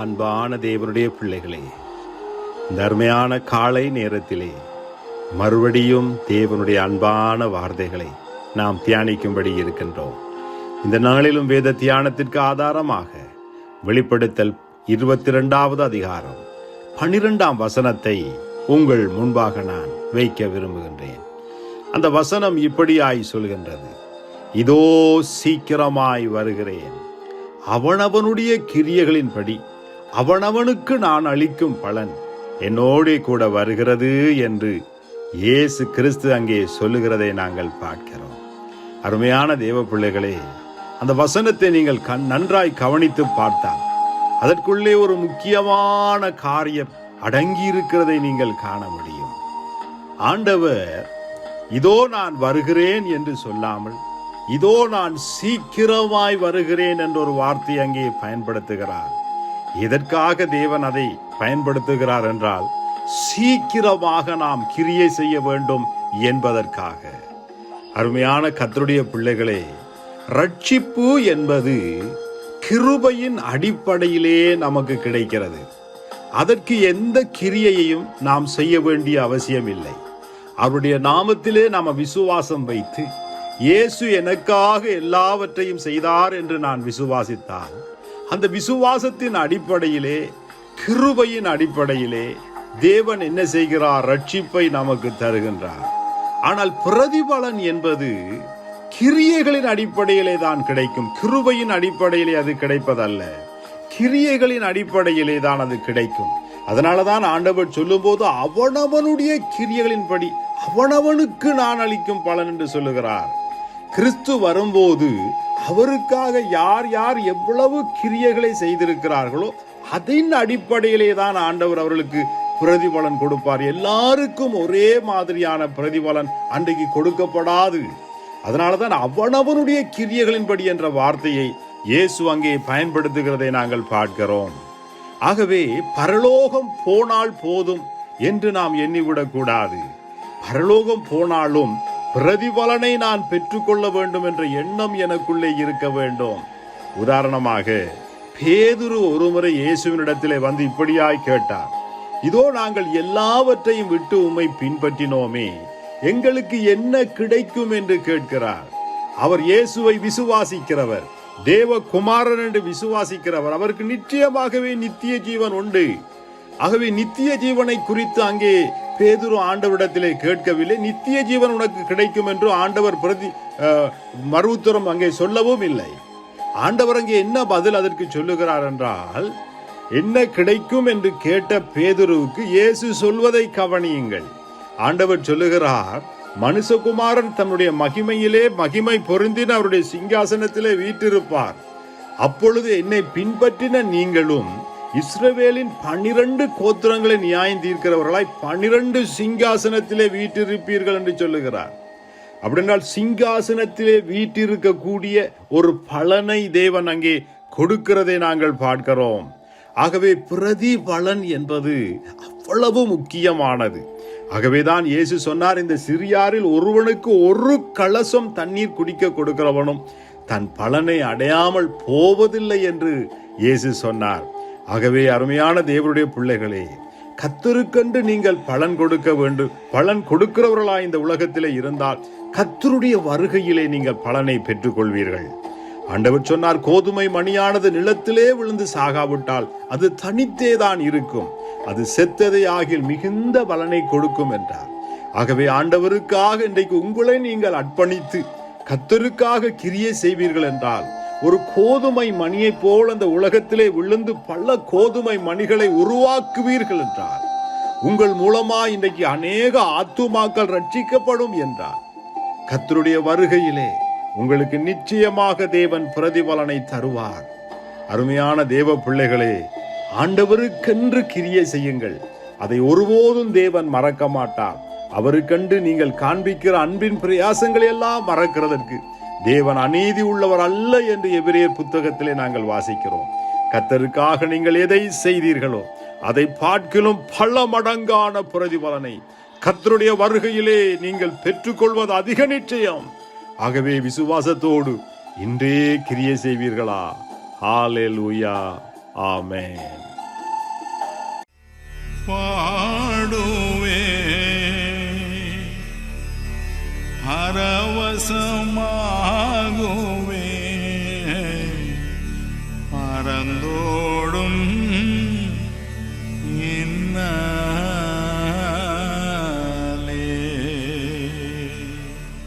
அன்பான தேவனுடைய பிள்ளைகளே, இந்த அருமையான காலை நேரத்திலே மறுபடியும் தேவனுடைய அன்பான வார்த்தைகளை நாம் தியானிக்கும்படி இருக்கின்றோம். இந்த நாளிலும் வேத தியானத்திற்கு ஆதாரமாக வெளிப்படுத்தல் 22வது அதிகாரம் 12ஆம் வசனத்தை உங்கள் முன்பாக நான் வைக்க விரும்புகின்றேன். அந்த வசனம் இப்படியாய் சொல்கின்றது: இதோ சீக்கிரமாய் வருகிறேன், அவனவனுடைய கிரியைகளின்படி அவனவனுக்கு நான் அளிக்கும் பலன் என்னோடே கூட வருகிறது என்று இயேசு கிறிஸ்து அங்கே சொல்லுகிறதை நாங்கள் பார்க்கிறோம். அருமையான தேவ பிள்ளைகளே, அந்த வசனத்தை நீங்கள் நன்றாய் கவனித்து பார்த்தால் அதற்குள்ளே ஒரு முக்கியமான காரியம் அடங்கி இருக்கிறதை நீங்கள் காண முடியும். ஆண்டவர் இதோ நான் வருகிறேன் என்று சொல்லாமல் இதோ நான் சீக்கிரமாய் வருகிறேன் என்ற ஒரு வார்த்தை அங்கே பயன்படுத்துகிறார். எதற்காக தேவன் அதை பயன்படுத்துகிறார் என்றால், சீக்கிரமாக நாம் கிரியை செய்ய வேண்டும் என்பதற்காக. அருமையான கர்த்தருடைய பிள்ளைகளே, ரட்சிப்பு என்பது கிருபையின் அடிப்படையிலே நமக்கு கிடைக்கிறது. அதற்கு எந்த கிரியையையும் நாம் செய்ய வேண்டிய அவசியம் இல்லை. அவருடைய நாமத்திலே நாம் விசுவாசம் வைத்து இயேசு எனக்காக எல்லாவற்றையும் செய்தார் என்று நான் விசுவாசித்தால், அந்த விசுவாசத்தின் அடிப்படையிலே, கிருபையின் அடிப்படையிலே தேவன் என்ன செய்கிறார்? ரட்சிப்பை நமக்கு தருகின்றார். ஆனால் பிரதிபலன் என்பது கிரியைகளின் அடிப்படையிலே தான் கிடைக்கும். கிருபையின் அடிப்படையிலே அது கிடைப்பதல்ல, கிரியைகளின் அடிப்படையிலே தான் அது கிடைக்கும். அதனாலதான் ஆண்டவர் சொல்லும் போது அவனவனுடைய கிரியைகளின்படி அவனவனுக்கு நான் அளிக்கும் பலன் என்று சொல்லுகிறார். கிறிஸ்து வரும்போது அவருக்காக யார் யார் எவ்வளவு கிரியைகளை செய்திருக்கிறார்களோ அதன் அடிப்படையிலே தான் ஆண்டவர் அவர்களுக்கு பிரதிபலன் கொடுப்பார். எல்லாருக்கும் ஒரே மாதிரியான பிரதிபலன் அன்றைக்கு கொடுக்கப்படாது. அதனாலதான் அவனவனுடைய கிரியைகளின்படி என்ற வார்த்தையை இயேசு அங்கே பயன்படுத்துகிறதை நாங்கள் பார்க்கிறோம். ஆகவே பரலோகம் போனால் போதும் என்று நாம் எண்ணிவிடக் கூடாது. பரலோகம் போனாலும் பிரதிபலனை நான் பெற்றுக்கொள்ள வேண்டும் என்ற எண்ணம் எனக்குள்ளே இருக்க வேண்டும். உதாரணமாக, பேதுரு ஒருமுறை இயேசுவினிடத்திலே வந்து இப்படியாய் கேட்டார்: இதோ நாங்கள் எல்லாவற்றையும் விட்டு உம்மை பின்பற்றினோமே, எங்களுக்கு என்ன கிடைக்கும் என்று கேட்கிறார். அவர் இயேசுவை விசுவாசிக்கிறவர், தேவகுமாரன் என்று விசுவாசிக்கிறவர். அவருக்கு நிச்சயமாகவே நித்திய ஜீவன் உண்டு. ஆகவே நித்திய ஜீவனை குறித்து அங்கே பேதுரு ஆண்டவரிடத்திலே கேட்கவில்லை. நித்திய ஜீவன் உனக்கு கிடைக்கும் என்று ஆண்டவர் மறுஉத்தரம் அங்கே சொல்லவும் இல்லை. ஆண்டவர் அங்கே என்ன பதில் அதற்கு சொல்லுகிறார் என்றால், என்ன கிடைக்கும் என்று கேட்ட பேதுருவுக்கு இயேசு சொல்வதை கவனியுங்கள். ஆண்டவர் சொல்லுகிறார், மனுஷகுமாரன் தன்னுடைய மகிமையிலே மகிமை பொருந்தின அவருடைய சிங்காசனத்திலே வீற்றிருப்பார். அப்பொழுது என்னை பின்பற்றின நீங்களும் இஸ்ரவேலின் 12 கோத்திரங்களை நியாயம் தீர்க்கிறவர்களாய் 12 சிங்காசனத்திலே வீற்றிருப்பீர்கள் என்று சொல்லுகிறார். அப்படின்னால் சிங்காசனத்திலே வீற்றிருக்கக்கூடிய ஒரு பலனை தேவன் அங்கே கொடுக்கிறதை நாங்கள் பார்க்கிறோம். ஆகவே பிரதிபலன் என்பது அவ்வளவு முக்கியமானது. ஆகவேதான் இயேசு சொன்னார், இந்த சிறியாரில் ஒருவனுக்கு ஒரு கலசம் தண்ணீர் குடிக்க கொடுக்கிறவனும் தன் பலனை அடையாமல் போவதில்லை என்று இயேசு சொன்னார். ஆகவே அருமையான தேவனுடைய பிள்ளைகளே, கர்த்தருக்கென்று நீங்கள் பலன் கொடுக்க வேண்டும். பலன் கொடுக்கிறவர்களாய் இந்த உலகத்திலே இருந்தால் கர்த்தருடைய வருகையிலே நீங்கள் பலனை பெற்றுக்கொள்வீர்கள். ஆண்டவர் சொன்னார், கோதுமை மணியானது நிலத்திலே விழுந்து சாகாவிட்டால் அது தனித்தே தான் இருக்கும், அது செத்ததை ஆகில் மிகுந்த பலனை கொடுக்கும் என்றார். ஆகவே ஆண்டவருக்காக இன்றைக்கு உங்களை நீங்கள் அர்ப்பணித்து கர்த்தருக்காக கிரியை செய்வீர்கள் என்றால், ஒரு கோதுமை மணியை போல் அந்த உலகத்திலே விழுந்து பல கோதுமை மணிகளை உருவாக்குவீர்கள் என்றார். உங்கள் மூலமா இன்றைக்கு அநேக ஆத்துமாக்கள் ரட்சிக்கப்படும் என்றார். கர்த்தருடைய வருகையிலே உங்களுக்கு நிச்சயமாக தேவன் பிரதிபலனை தருவார். அருமையான தேவ பிள்ளைகளே, ஆண்டவருக்கென்று கிரியை செய்யுங்கள். அதை ஒருபோதும் தேவன் மறக்க மாட்டார். அவருக்கென்று நீங்கள் காண்பிக்கிற அன்பின் பிரயாசங்களை எல்லாம் மறக்கிறதற்கு தேவன் அநீதி உள்ளவர் அல்ல என்று எபிரேயர் புத்தகத்திலே நாங்கள் வாசிக்கிறோம். கர்த்தருக்காக நீங்கள் எதை செய்தீர்களோ அதை பார்க்கிலும் பல மடங்கான பிரதிபலனை கர்த்தருடைய வருகையிலே நீங்கள் பெற்றுக்கொள்வது அதிக நிச்சயம். ஆகவே விசுவாசத்தோடு இன்றே கிரியை செய்வீர்களா? ஹல்லேலூயா, ஆமென். பாடுவே பரவசமாகுவே பரந்தோடும்